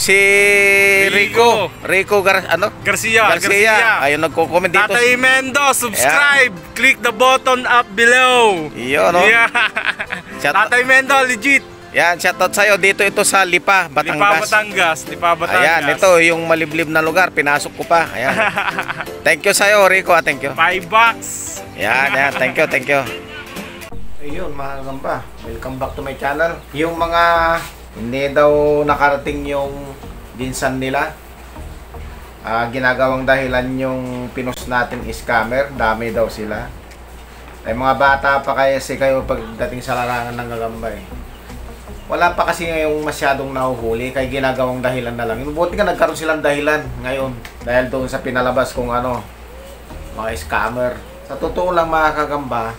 Si Rico Garcia. Ayun, nagko-comment dito. Tatay Mendo, subscribe. Yeah. Click the button up below. Iyo, no? Yeah. Tatay Mendo, legit. Yan, shoutout sa'yo. Dito ito sa Lipa, Batangas. Lipa, Batangas. Ayan, ito yung maliblib na lugar. Pinasok ko pa. Ayan. Thank you sa'yo, Rico. Thank you. $5. Yan. Thank you. Ayun, mga kagamba. Welcome back to my channel. Yung mga hindi daw nakarating yung ginsan nila, ginagawang dahilan yung pinost natin scammer. Dami daw sila. Ay mga bata pa kasi kayo pagdating sa larangan ng gagamba eh. Wala pa kasi ngayong masyadong nahuhuli, kaya ginagawang dahilan na lang. Buti nga nagkaroon silang dahilan ngayon dahil doon sa pinalabas kung ano, mga scammer. Sa totoo lang mga kagamba,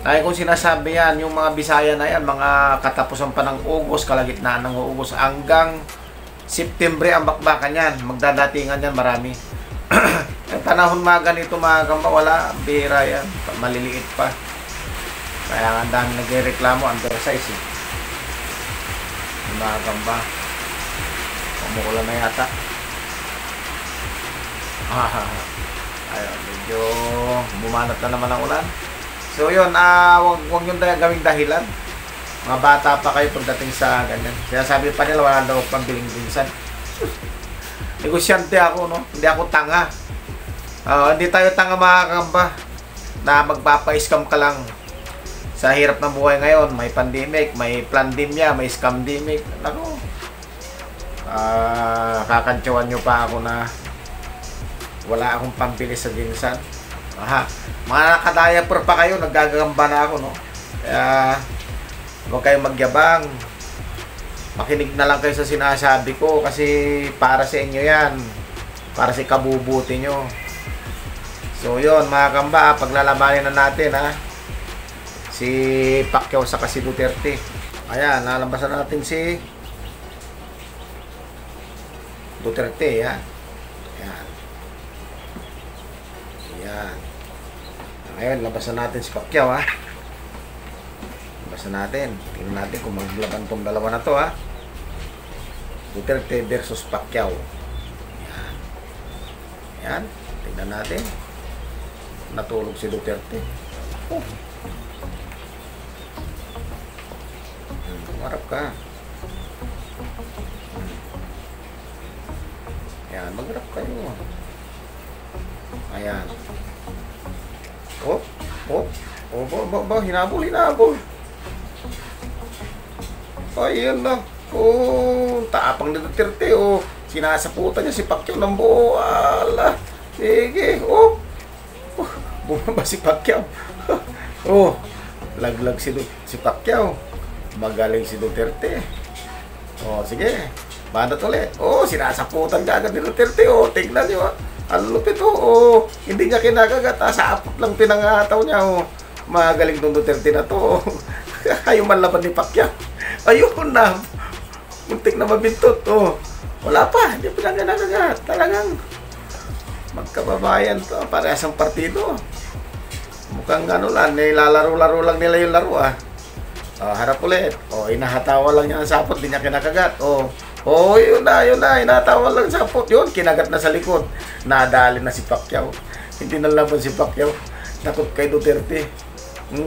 ay kung sinasabi yan, yung mga Bisaya na yan, mga katapusan pa ng Ugos, kalagitnaan ng Ugos, hanggang September ang bakbakan yan, magdadatingan yan marami. Ang panahon mga ganito mga kagamba, wala, bihira yan, maliliit pa. Kaya ang dami nagreklamo, undersize eh. Mga gamba, umuulan na yata. Ayun, medyo bumanat na naman ang ulan. So yun, wag yung gawing dahilan. Mga bata pa kayo pagdating sa ganyan. Kaya sabi pa nila wala daw pambiling binsan. Negosyante ako, no? Hindi ako tanga. Hindi tayo tanga mga gamba na magpapa-scam ka lang. Sa hirap ng buhay ngayon, may pandemic, may plandemya, may scamdemic. Ako, kakantsawan nyo pa ako na wala akong pambili sa ginsan. Mga nakadiaper pa kayo, naggagamba na ako, no? Kaya, huwag kayong magyabang. Makinig na lang kayo sa sinasabi ko kasi para sa inyo yan. Para sa kabubuti nyo. So, yun, mga kamba, paglalabanin na natin, si Pacquiao sa si Duterte. Ayan, nalabasan natin si Duterte, yan. Ayan. Ngayon, labasan natin si Pacquiao, Labasan natin. Tingnan natin kung maglaban tong dalawa na to, Duterte versus Pacquiao. Ayan. Ayan. Tingnan natin. Natulog si Duterte. Marap ka. Ayan, magharap kayo. Ayan. Hinabol. Ayan na. Tapang na Duterte, sinasaputan niya si Pacquiao ng buo. Ala. Sige, bumaba si Pacquiao. Laglag si Pacquiao. Magaling si Duterte. Sige. Banat ulit. Sinasaputan ka agad ni Duterte. Tignan nyo. Ang lupit. Hindi niya kinakagat. Sa apot lang pinangataw niya. Magaling tong Duterte na to. Ayaw man laban ni Pacquiao. Ayun na. Muntik na mabintot. Wala pa. Hindi pa lang kinakagat. Talagang magkababayan to. Parehas ang partido. Mukhang ano lang. Nilalaro-laro lang nila yung laro harap ulit. Inahatawa lang niya ang sapot, di niya kinakagat. Yun na. Inahatawa lang ang sapot. Yun, kinagat na sa likod. Nadali na si Pacquiao. Hindi na laban si Pacquiao. Takot kay Duterte.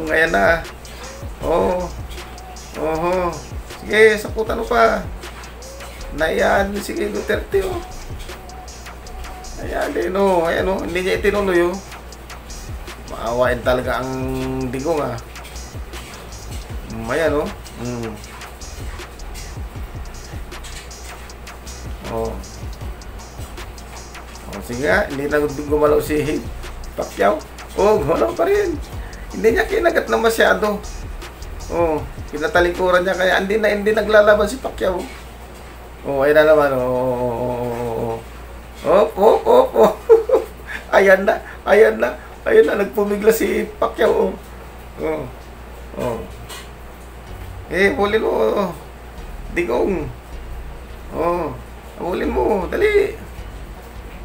Ayan na. Sige, saputan mo pa. Naiyan, sige Duterte. Ayan din, Ayan, hindi niya itinuloy, Maawain talaga ang digong, Ayan, sige nga, hindi na gumalaw si Pacquiao. Gumalaw pa rin. Hindi niya kinagat na masyado. Pinatalikuran niya, kaya hindi naglalaban si Pacquiao. Ayan na naman. Ayan na, nagpumigla si Pacquiao. Hulin mo. Digong. Hulin mo. Dali.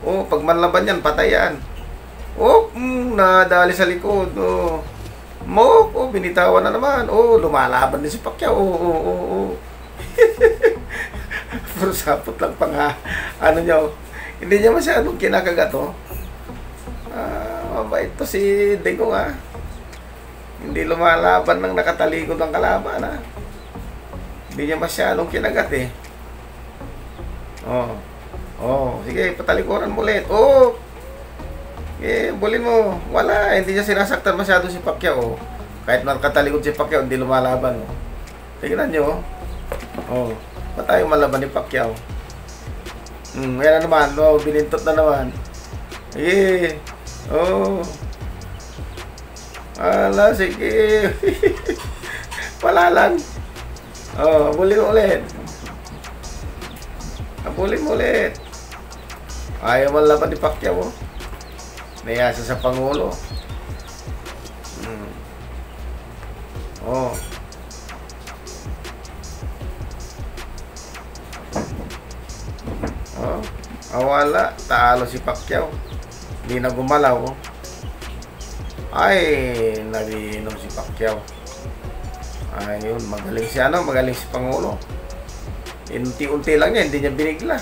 Pag manlaban yan, patay yan. Nadali sa likod. Binitawan na naman. Lumalaban din si Pacquiao. Puro sapot lang pang ano niya. Hindi niya masyadong kinakagat, oh. Mabait to si Dingong, ha. Hindi lumalaban ng nakatalikod ang kalaban, ha. Hindi niya masyadong kinagat, eh. Oh, sige, patalikuran mo ulit. Oh! Bulin mo. Wala, hindi niya sinasaktan masyado si Pacquiao, oh. Kahit nakatalikod si Pacquiao, hindi lumalaban, oh. Tingnan niyo, oh. Pa tayo malaban ni Pacquiao. Yan na naman, oh, binintot na naman. Oh. Ala, sige. Wala lang. Oh, bulin mo ulit. Bulin mo ulit. Ayaw man laban ni Pacquiao, oh. Nayasa sa Pangulo. Oh. Wala. Talo si Pacquiao. Hindi na gumalaw, oh. Ay, nagiinom si Pacquiao. Ayun, magaling si magaling si Pangulo. Unti-unti lang niya, hindi niya binigla.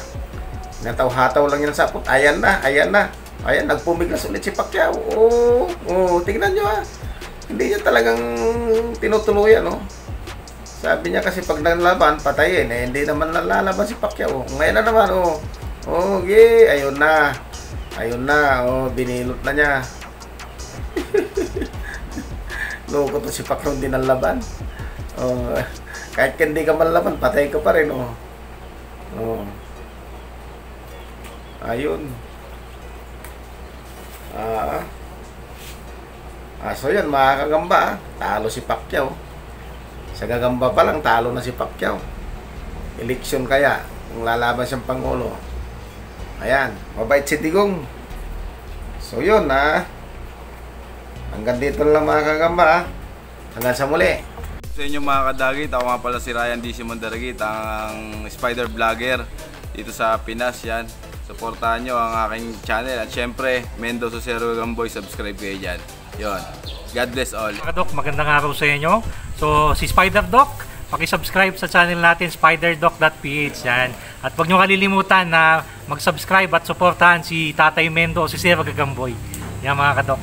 Nataw-hataw lang yan sa sapot. Ayan na. Ayan, nagpumiglas ulit si Pacquiao. Oh, tingnan nyo, ha. Hindi niya talagang tinutuluyan, oh. Sabi niya kasi pag nalaban, patayin. Hindi naman nalalaban si Pacquiao. Ngayon na naman, oh. Okay, ayun na. Oh, binilot na niya. Loko to si Pacquiao, hindi nalaban. Oh, kahit hindi ka malaban, patay ka pa rin, oh. Ayun. So yan, mga kagamba, talo si Pacquiao. Sa gagamba pa lang, talo na si Pacquiao. Eleksyon kaya, kung lalaban siyang Pangulo. Ayan, mabait si Digong. So yun, hanggang dito lang mga kagamba, hanggang sa muli. Sa inyo mga kadagit, ako nga pala si Ryan DC Mondaragit, ang spider vlogger dito sa Pinas. Yan, supportahan nyo ang aking channel. At syempre, Mendo Susero Gamboy, subscribe kayo dyan. Yun, God bless all. Mga Doc, magandang araw sa inyo. So, si Spider Doc, paki-subscribe sa channel natin, spiderdoc.ph yan. At huwag nyo kalilimutan na mag-subscribe at supportahan si Tatay Mendo o si Sir Gagamboy. Yan mga kadok.